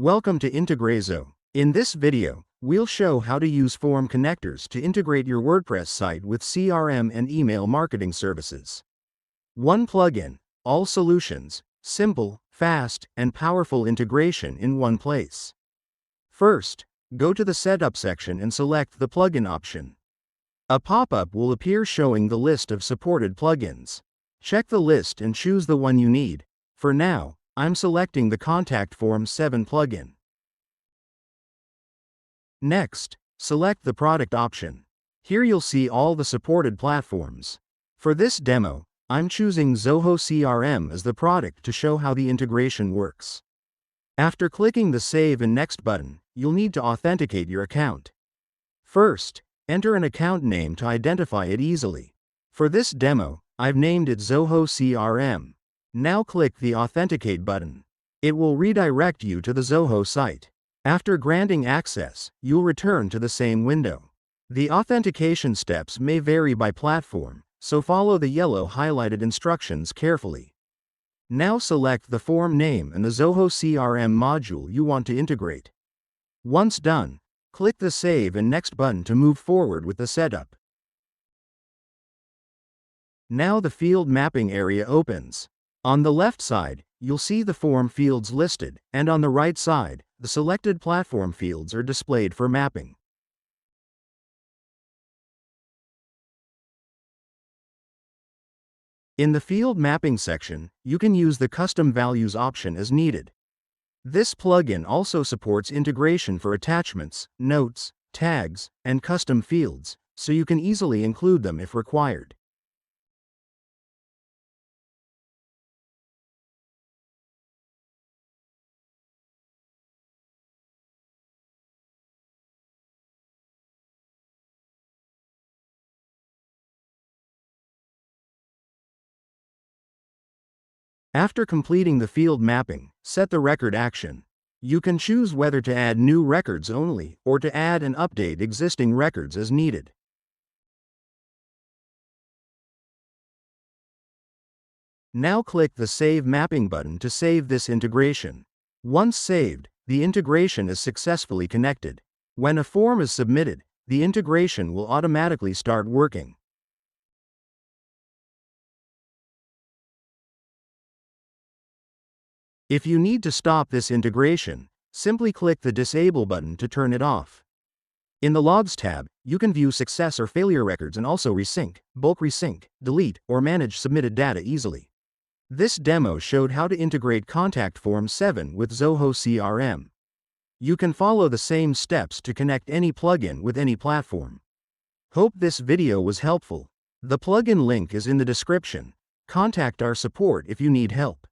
Welcome to Integrazo. In this video, we'll show how to use form connectors to integrate your WordPress site with CRM and email marketing services. One plugin, all solutions, simple, fast, and powerful integration in one place. First, go to the Setup section and select the Plugin option. A pop-up will appear showing the list of supported plugins. Check the list and choose the one you need. For now, I'm selecting the Contact Form 7 plugin. Next, select the Product option. Here you'll see all the supported platforms. For this demo, I'm choosing Zoho CRM as the product to show how the integration works. After clicking the Save and Next button, you'll need to authenticate your account. First, enter an account name to identify it easily. For this demo, I've named it Zoho CRM. Now click the Authenticate button. It will redirect you to the Zoho site. After granting access, you'll return to the same window. The authentication steps may vary by platform, so follow the yellow highlighted instructions carefully. Now select the form name and the Zoho CRM module you want to integrate. Once done, click the Save and Next button to move forward with the setup. Now the field mapping area opens. On the left side, you'll see the form fields listed, and on the right side, the selected platform fields are displayed for mapping. In the field mapping section, you can use the Custom Values option as needed. This plugin also supports integration for attachments, notes, tags, and custom fields, so you can easily include them if required. After completing the field mapping, set the record action. You can choose whether to add new records only or to add and update existing records as needed. Now click the Save Mapping button to save this integration. Once saved, the integration is successfully connected. When a form is submitted, the integration will automatically start working. If you need to stop this integration, simply click the Disable button to turn it off. In the Logs tab, you can view success or failure records and also resync, bulk resync, delete, or manage submitted data easily. This demo showed how to integrate Contact Form 7 with Zoho CRM. You can follow the same steps to connect any plugin with any platform. Hope this video was helpful. The plugin link is in the description. Contact our support if you need help.